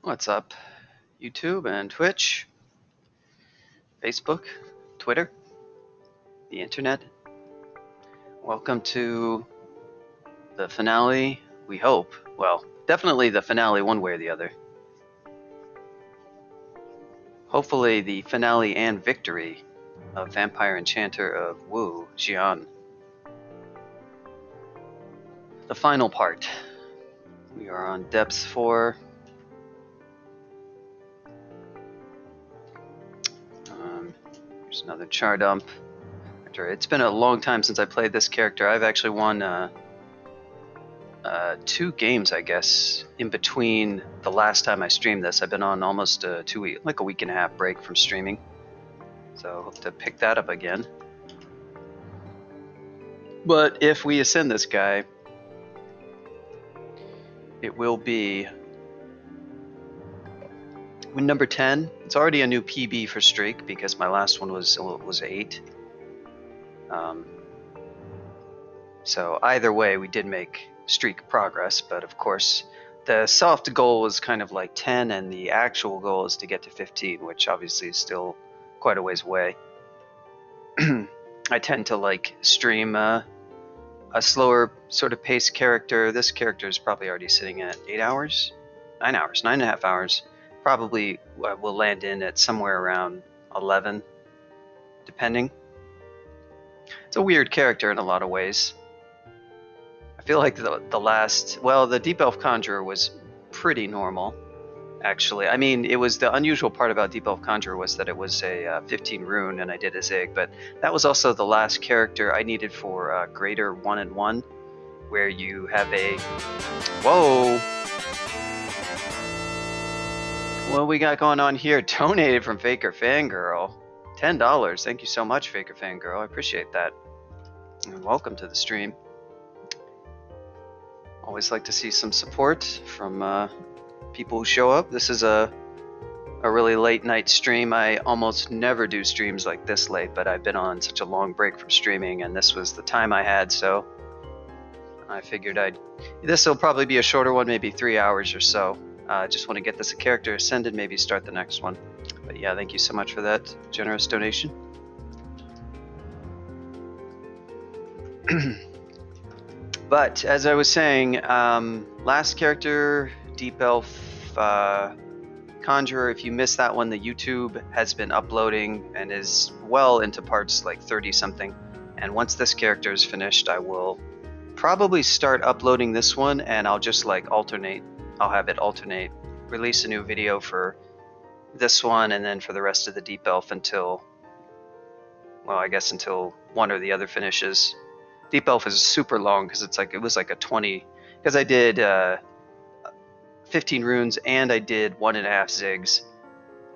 What's up, YouTube and Twitch, Facebook, Twitter, the internet? Welcome to the finale, we hope. Well, definitely the finale one way or the other. Hopefully the finale and victory of Vampire Enchanter of Wu, Jian. The final part. We are on depths 4. Here's another char dump. It's been a long time since I played this character. I've actually won 2 games, I guess, in between the last time I streamed this. I've been on almost a week and a half break from streaming. So hope to pick that up again. But if we ascend this guy, it will be win number 10. It's already a new PB for streak because my last one was 8. So either way, we did make streak progress, but of course the soft goal was kind of like 10 and the actual goal is to get to 15, which obviously is still quite a ways away. I tend to like stream a slower sort of pace character. This character is probably already sitting at 8 hours, 9 hours, 9.5 hours. Probably will land in at somewhere around 11, depending. It's a weird character in a lot of ways. I feel like the Deep Elf Conjurer was pretty normal, actually. I mean, it was the unusual part about Deep Elf Conjurer was that it was a 15 rune and I did a Zig, but that was also the last character I needed for Greater 1-in-1, where you have a... Whoa! What we got going on here? Donated from Faker Fangirl. $10. Thank you so much, Faker Fangirl. I appreciate that. And welcome to the stream. Always like to see some support from people who show up. This is a really late night stream. I almost never do streams like this late, but I've been on such a long break from streaming, and this was the time I had, so I figured this will probably be a shorter one, maybe 3 hours or so. Just want to get this character ascended, maybe start the next one. But yeah, thank you so much for that generous donation. But as I was saying, last character, Deep Elf Conjurer. If you missed that one, the YouTube has been uploading and is well into parts like 30 something. And once this character is finished, I will probably start uploading this one, and I'll just like alternate. I'll have it alternate, release a new video for this one and then for the rest of the Deep Elf until, well, I guess until one or the other finishes. Deep Elf is super long because it was like a 20, because I did 15 runes and I did 1.5 zigs,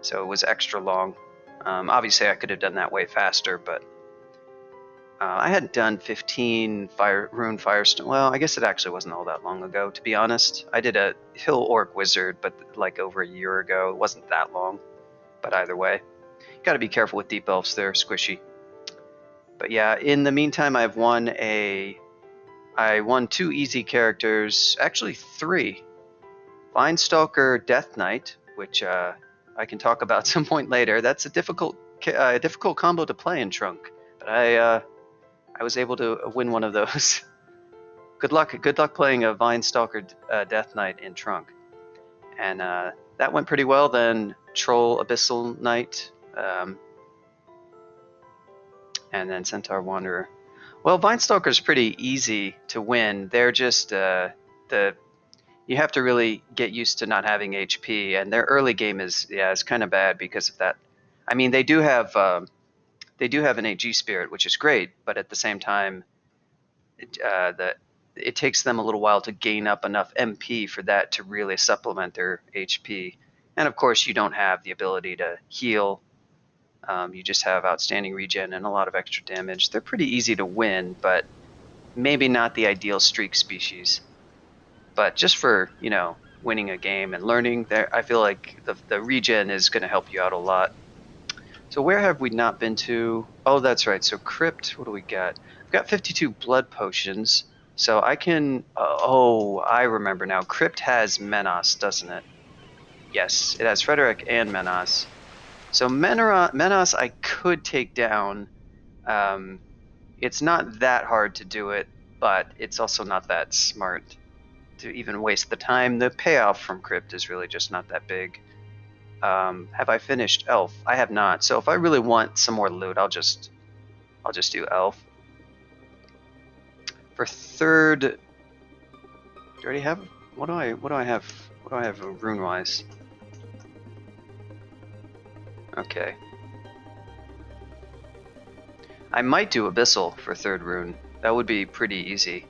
so it was extra long. Obviously I could have done that way faster, but I hadn't done 15 rune firestone. Well, I guess it actually wasn't all that long ago, to be honest. I did a hill orc wizard, but like over a year ago. It wasn't that long, but either way, you got to be careful with Deep Elves. They're squishy. But yeah, in the meantime, I won 2 easy characters, actually 3. Vinestalker Death Knight, which I can talk about some point later. That's a difficult combo to play in Trunk, but I was able to win one of those. Good luck playing a Vinestalker Death Knight in Trunk. And that went pretty well. Then Troll Abyssal Knight, and then Centaur Wanderer. Well, Vinestalker's pretty easy to win. They're just you have to really get used to not having HP, and their early game is kind of bad because of that. I mean, they do have an AG Spirit, which is great, but at the same time, it takes them a little while to gain up enough MP for that to really supplement their HP. And of course, you don't have the ability to heal. You just have outstanding regen and a lot of extra damage. They're pretty easy to win, but maybe not the ideal streak species. But just for, winning a game and learning, I feel like the regen is going to help you out a lot. So where have we not been to? Oh, that's right. So Crypt, what do we got? We've got 52 blood potions. So I can... I remember now. Crypt has Menos, doesn't it? Yes, it has Frederick and Menas. So Menas I could take down. It's not that hard to do it, but it's also not that smart to even waste the time. The payoff from Crypt is really just not that big. Have I finished Elf? I have not. So if I really want some more loot, I'll just do Elf. For third, do I already have? What do I have? What do I have rune wise? Okay. I might do Abyssal for third rune. That would be pretty easy.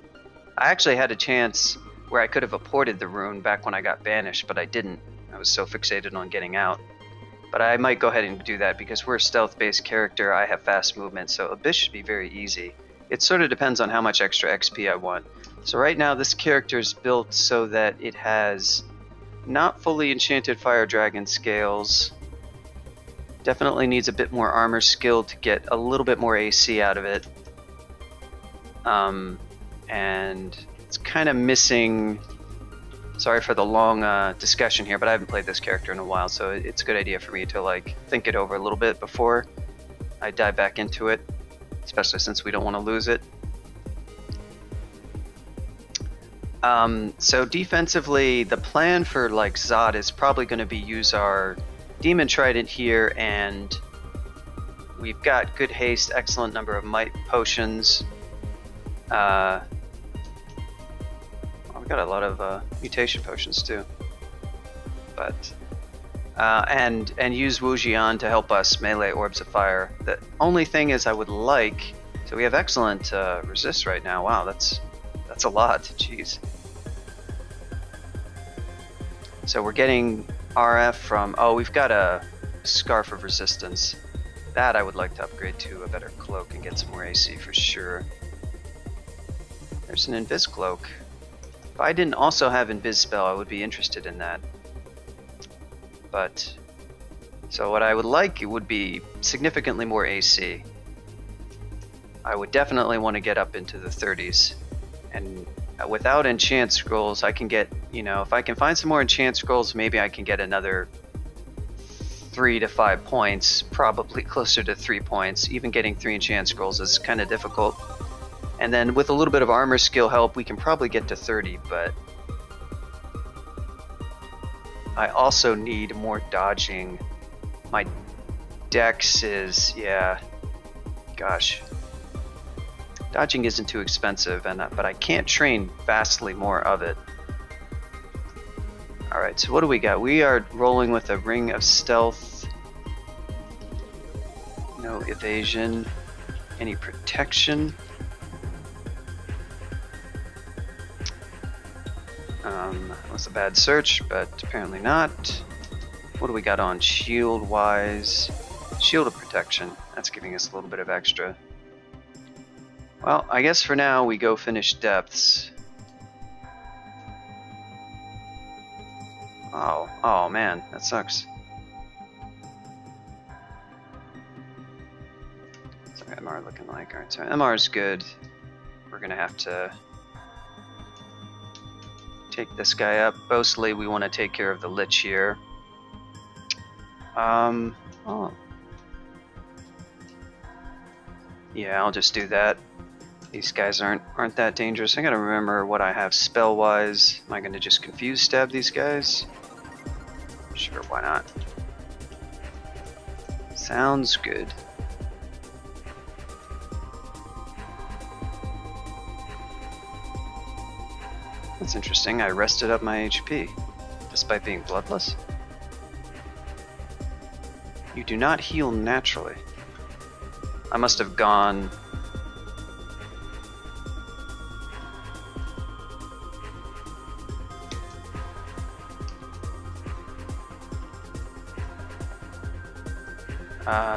I actually had a chance where I could have apported the rune back when I got banished, but I didn't. I was so fixated on getting out. But I might go ahead and do that because we're a stealth-based character. I have fast movement, so Abyss should be very easy. It sort of depends on how much extra XP I want. So right now this character is built so that it has not fully enchanted fire dragon scales. Definitely needs a bit more armor skill to get a little bit more AC out of it. And it's kind of missing... Sorry for the long discussion here, but I haven't played this character in a while, so it's a good idea for me to like think it over a little bit before I dive back into it, especially since we don't want to lose it. So defensively, the plan for like Zod is probably going to be use our Demon Trident here, and we've got good haste, excellent number of might potions. We've got a lot of mutation potions too. But and use Wu Jian to help us melee orbs of fire. The only thing is I would like, so we have excellent resist right now. Wow, that's a lot. Jeez. So we're getting RF from, oh, we've got a Scarf of Resistance. That I would like to upgrade to a better cloak and get some more AC for sure. There's an Invis cloak. If I didn't also have Invis spell, I would be interested in that. But, so what I would like, it would be significantly more AC. I would definitely want to get up into the 30s. And without enchant scrolls, I can get, you know, if I can find some more enchant scrolls, maybe I can get another 3 to 5 points, probably closer to 3 points. Even getting 3 enchant scrolls is kind of difficult. And then with a little bit of armor skill help, we can probably get to 30, but I also need more dodging. My dex is, yeah, gosh. Dodging isn't too expensive, but I can't train vastly more of it. Alright, so what do we got? We are rolling with a Ring of Stealth. No evasion. Any protection? That was a bad search, but apparently not. What do we got on shield-wise? Shield of protection. That's giving us a little bit of extra. Well, I guess for now we go finish depths. Oh man, that sucks. What's our MR looking like? Alright, so MR is good. We're gonna have to take this guy up. Mostly we want to take care of the Lich here. Oh. Yeah, I'll just do that. These guys aren't that dangerous. I gotta remember what I have spell-wise. Am I gonna just confuse stab these guys? Sure, why not? Sounds good. That's interesting. I rested up my HP, despite being bloodless. You do not heal naturally. I must have gone...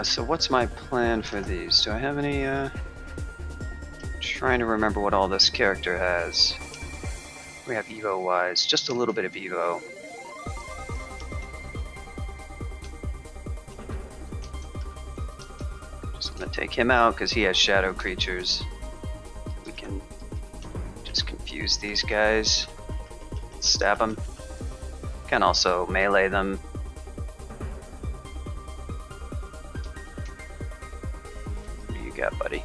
so what's my plan for these? Do I have any, trying to remember what all this character has. We have Evo-wise, just a little bit of Evo. Just gonna take him out because he has shadow creatures. We can just confuse these guys. Stab them. Can also melee them. What do you got, buddy?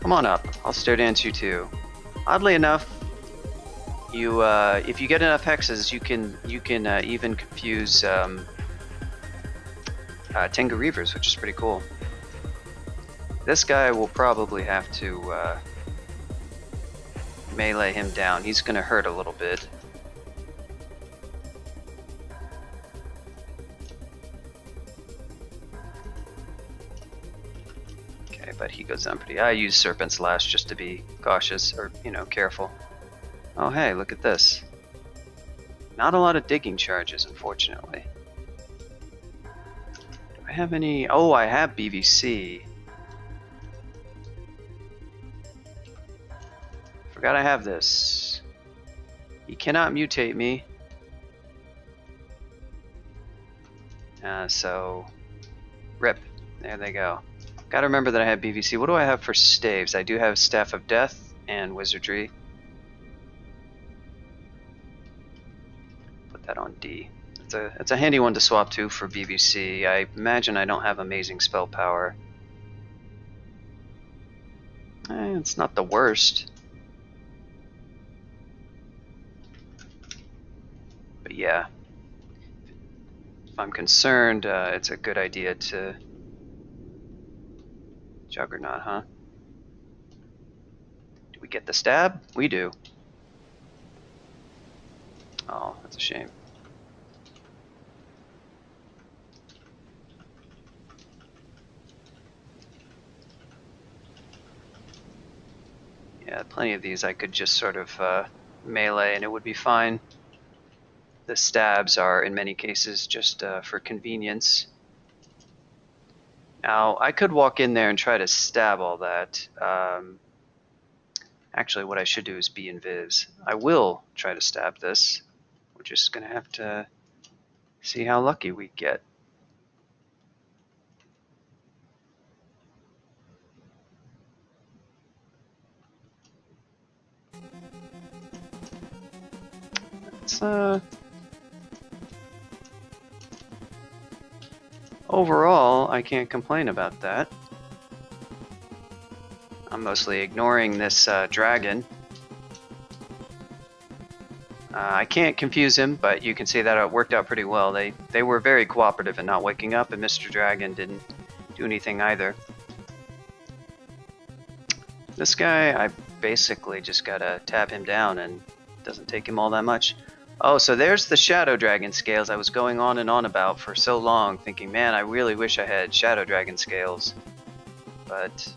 Come on up. I'll stare dance you too. Oddly enough, you if you get enough hexes, you can even confuse Tengu Reavers, which is pretty cool. This guy will probably have to melee him down. He's gonna hurt a little bit. Okay, but he goes down pretty. I use Serpent's Lash just to be cautious, or careful. Oh hey, look at this. Not a lot of digging charges, unfortunately. Do I have any? Oh, I have BVC. Forgot I have this. He cannot mutate me. So, rip. There they go. Gotta remember that I have BVC. What do I have for staves? I do have Staff of Death and Wizardry. Put that on D. It's a handy one to swap to for BVC. I imagine I don't have amazing spell power. It's not the worst. But yeah, if I'm concerned, it's a good idea to Juggernaut, huh? Do we get the stab? We do. Oh, that's a shame. Yeah, plenty of these I could just sort of melee and it would be fine. The stabs are, in many cases, just for convenience. Now, I could walk in there and try to stab all that. Actually, what I should do is be invis. I will try to stab this. We're just going to have to see how lucky we get. It's, overall, I can't complain about that. I'm mostly ignoring this dragon. I can't confuse him, but you can see that it worked out pretty well. They were very cooperative in not waking up, and Mr. Dragon didn't do anything either. This guy, I basically just gotta tap him down, and it doesn't take him all that much. Oh, so there's the Shadow Dragon scales I was going on and on about for so long, thinking, man, I really wish I had Shadow Dragon scales. But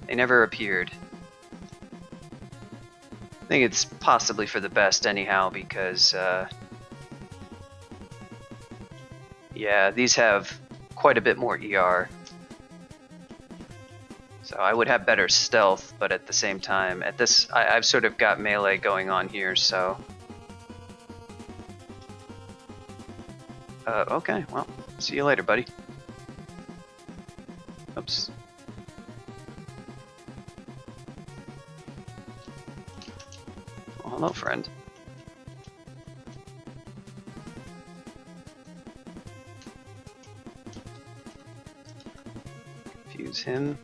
they never appeared. I think it's possibly for the best anyhow, because yeah, these have quite a bit more ER. So I would have better stealth, but at the same time, at this, I've sort of got melee going on here, so. Okay, well, see you later, buddy. Oops. Well, hello, friend. Confuse him.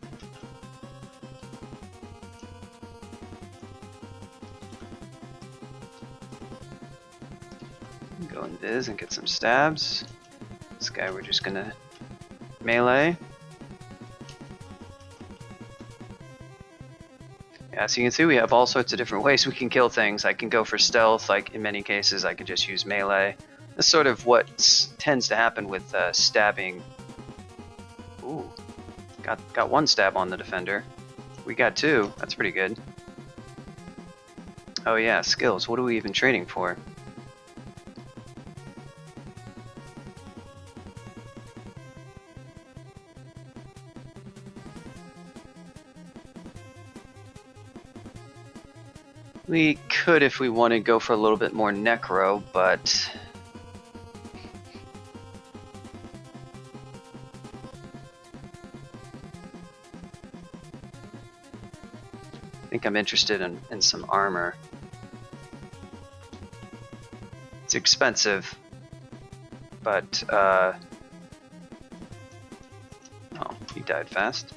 Go in Viz and get some stabs. This guy we're just gonna melee. Yeah, so you can see we have all sorts of different ways we can kill things. I can go for stealth, like in many cases I could just use melee. That's sort of what tends to happen with stabbing. Ooh, got one stab on the defender. We got two, that's pretty good. Oh yeah, skills, what are we even trading for? We could, if we wanted, go for a little bit more necro, but I think I'm interested in some armor. It's expensive, but oh, he died fast.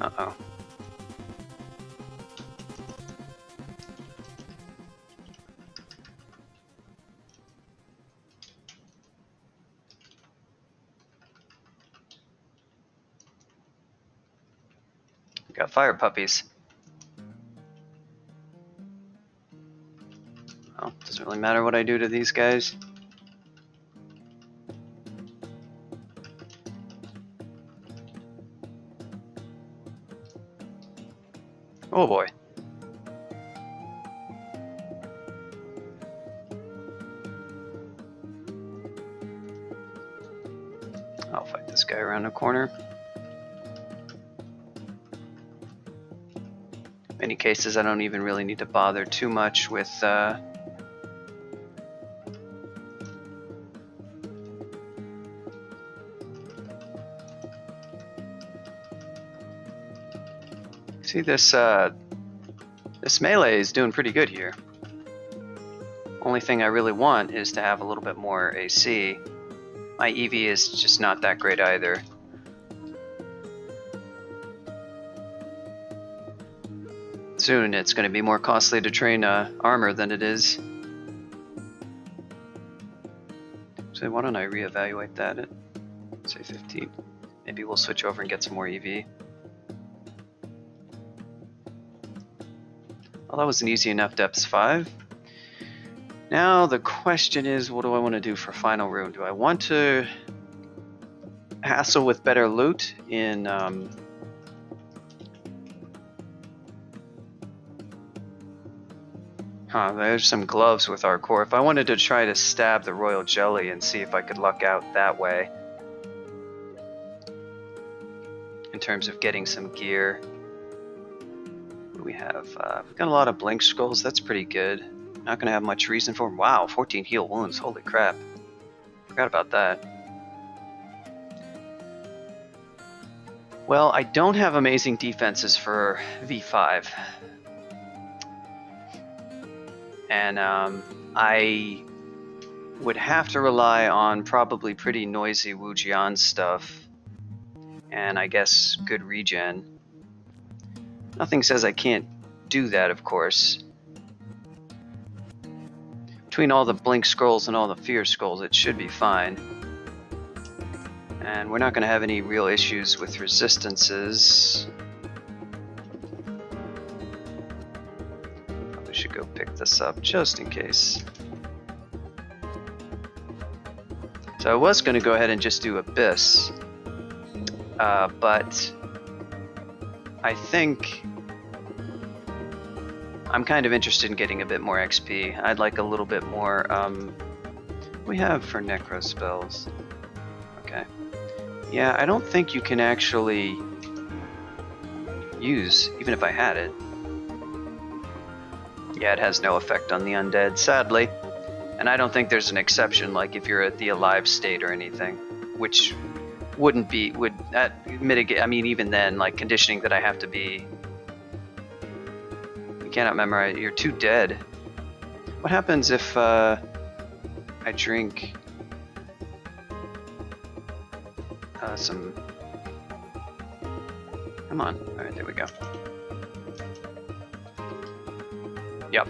Uh-oh. Got fire puppies. Well, doesn't really matter what I do to these guys. Oh boy. I'll fight this guy around the corner. In many cases, I don't even really need to bother too much with see this this melee is doing pretty good here. Only thing I really want is to have a little bit more AC. My EV is just not that great either. Soon it's going to be more costly to train armor than it is. So why don't I reevaluate that at, say, 15. Maybe we'll switch over and get some more EV. Well, that was an easy enough depths 5. Now the question is, what do I want to do for final room? Do I want to hassle with better loot in there's some gloves with our core. If I wanted to try to stab the royal jelly and see if I could luck out that way in terms of getting some gear. What do we have? We've got a lot of blink skulls. That's pretty good. Not gonna have much reason for them. Wow, 14 heal wounds. Holy crap. Forgot about that. Well, I don't have amazing defenses for V5. And I would have to rely on probably pretty noisy Wu Jian stuff. And I guess good regen. Nothing says I can't do that, of course. Between all the blink scrolls and all the fear scrolls, it should be fine. And we're not going to have any real issues with resistances. Probably should go pick this up just in case. So I was going to go ahead and just do Abyss. But I think I'm kind of interested in getting a bit more XP. I'd like a little bit more. We have for necro spells. Okay. Yeah, I don't think you can actually use, even if I had it. Yeah, it has no effect on the undead, sadly. And I don't think there's an exception, like if you're at the alive state or anything, which wouldn't be, would that mitigate, I mean, even then, like conditioning that I have to be. You cannot memorize, you're too dead. What happens if I drink some, come on, alright, there we go. Yep,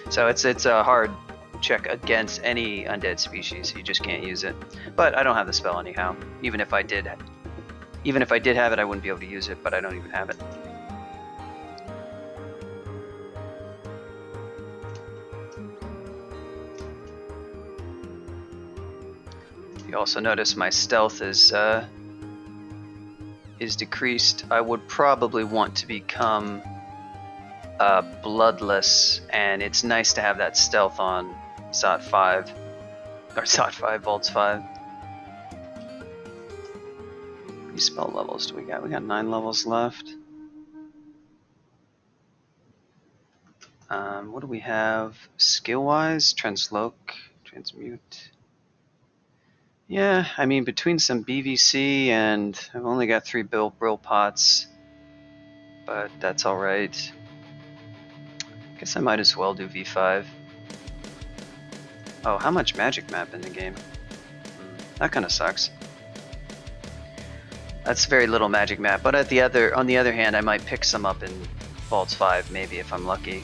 so it's a hard check against any undead species, you just can't use it. But I don't have the spell anyhow, even if I did have it, I wouldn't be able to use it, but I don't even have it. You also notice my stealth is decreased. I would probably want to become bloodless, and it's nice to have that stealth on SOT 5, or SOT 5, Volts 5. How many spell levels do we got? We got 9 levels left. What do we have skill-wise? Transloc, transmute. Yeah, I mean, between some BVC and I've only got 3 brill pots, but that's alright. Guess I might as well do V5. Oh, how much magic map in the game? That kind of sucks. That's very little magic map, but on the other hand, I might pick some up in Vaults 5, maybe, if I'm lucky.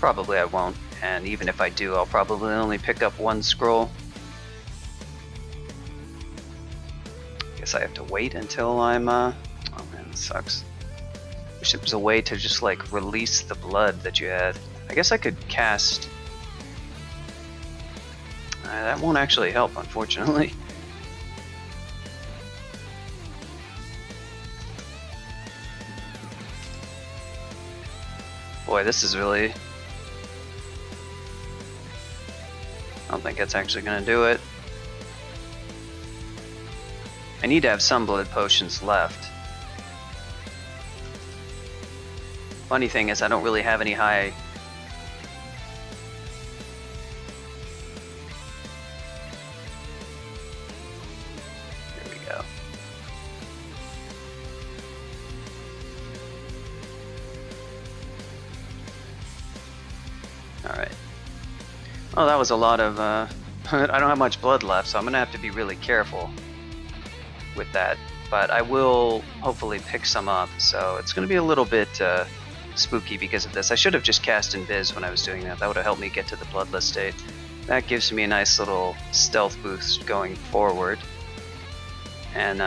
Probably I won't, and even if I do, I'll probably only pick up one scroll. Guess I have to wait until I'm, oh man, this sucks. Wish there was a way to just, like, release the blood that you had. I guess I could cast... that won't actually help, unfortunately. Boy, this is really... I don't think it's actually going to do it. I need to have some blood potions left. Funny thing is, I don't really have any high... Here we go. Alright. Oh, that was a lot of, I don't have much blood left, so I'm gonna have to be really careful with that. But I will hopefully pick some up, so it's gonna be a little bit spooky because of this. I should have just cast Invis when I was doing that. That would have helped me get to the bloodless state. That gives me a nice little stealth boost going forward. And,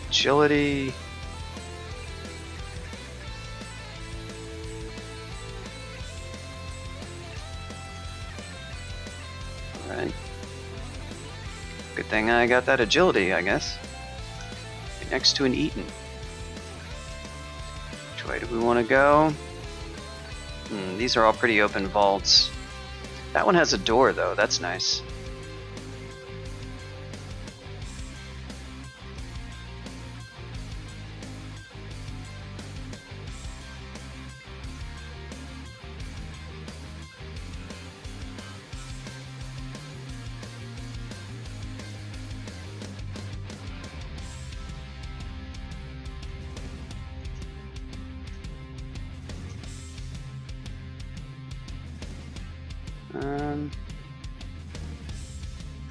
agility. Alright. Good thing I got that agility, I guess. Right next to an Eaton. Which way do we want to go? These are all pretty open vaults. That one has a door, though. That's nice.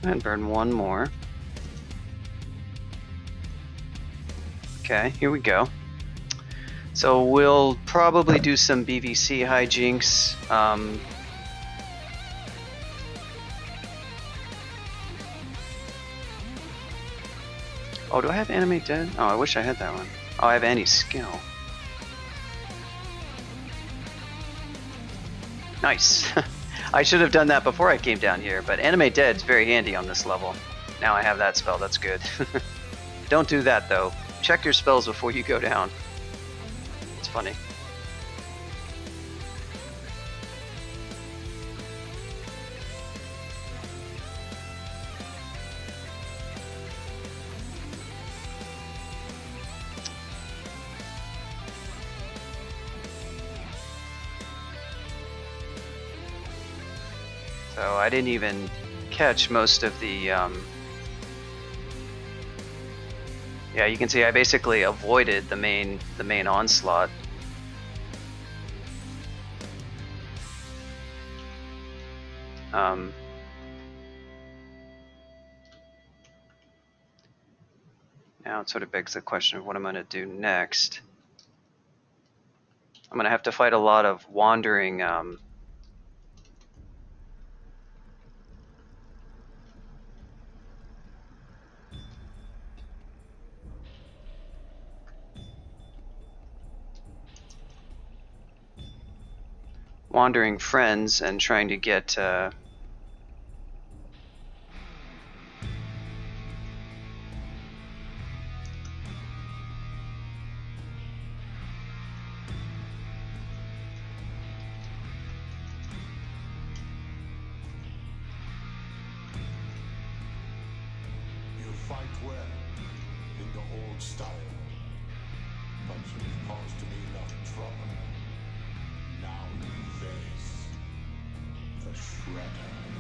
And burn one more. Okay, here we go. So we'll probably do some BVC hijinks. Oh, do I have Animate Dead? Oh, I wish I had that one. Oh, I have Anti-Skill. Nice. I should have done that before I came down here, but Animate Dead is very handy on this level. Now I have that spell, that's good. Don't do that though. Check your spells before you go down. It's funny. So I didn't even catch most of the, yeah, you can see I basically avoided the main onslaught. Now it sort of begs the question of what I'm going to do next. I'm going to have to fight a lot of wandering friends and trying to get fight well in the old style, but you've caused me enough trouble. Now you face the Shredder.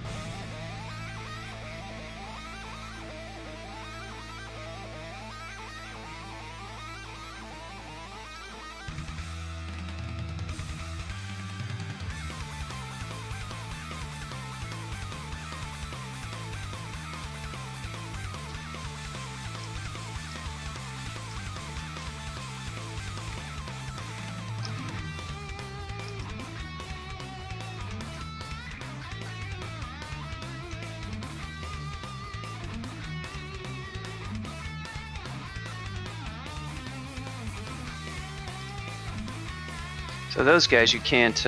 So those guys you can't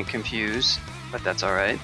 confuse, but that's all right.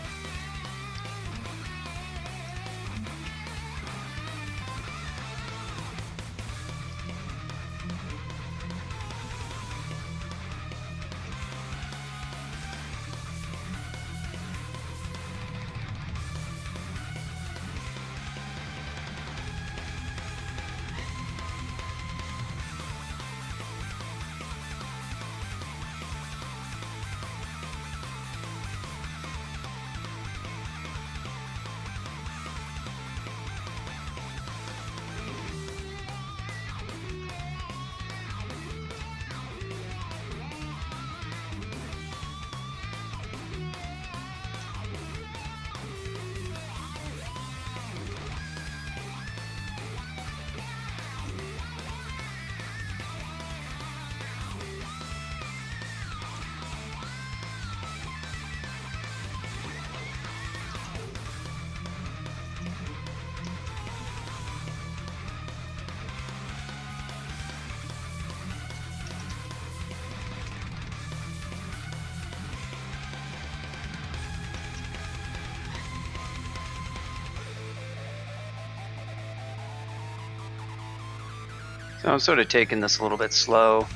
So I'm sort of taking this a little bit slow.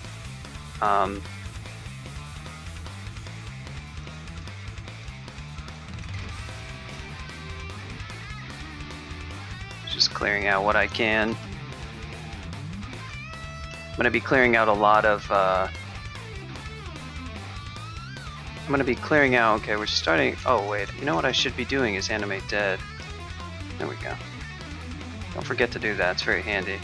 Just clearing out what I can. I'm going to be clearing out a lot of... I'm going to be clearing out... Okay, we're starting... Oh, wait. You know what I should be doing is animate dead. There we go. Don't forget to do that. It's very handy.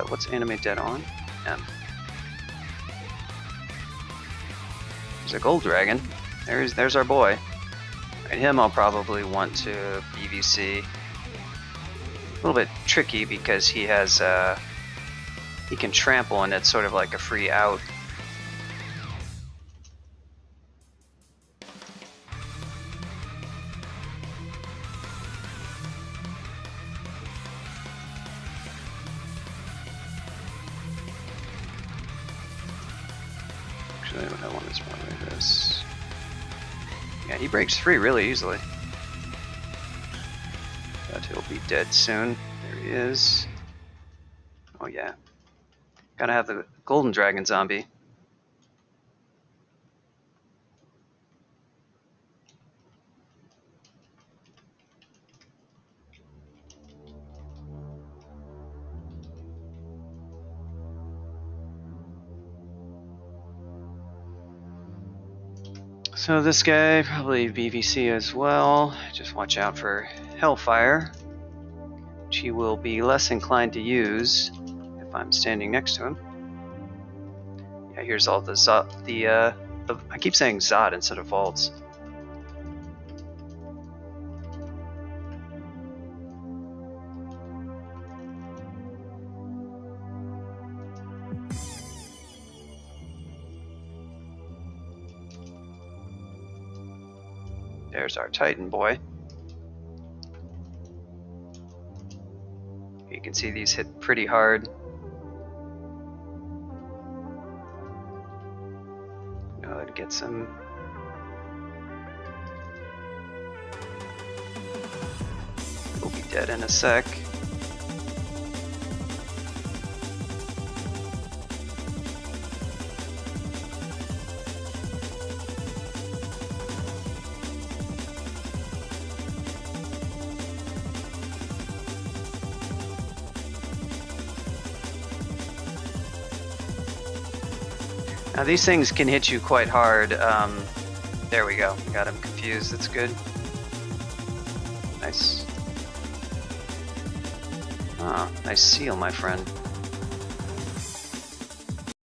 What's animate dead on? M. There's a gold dragon. There's our boy. Right, him I'll probably want to BVC. A little bit tricky because he has he can trample and it's sort of like a free out. Actually, what I want is more like this. Yeah, he breaks free really easily. But he'll be dead soon. There he is. Oh yeah. Gotta have the golden dragon zombie. So this guy, probably VVC as well. Just watch out for Hellfire, which he will be less inclined to use if I'm standing next to him. Yeah, here's all the I keep saying Zod instead of vaults. There's our Titan boy. You can see these hit pretty hard. Go ahead and get some. We'll be dead in a sec. Now these things can hit you quite hard. There we go. Got him confused. That's good. Nice. Ah, nice seal, my friend.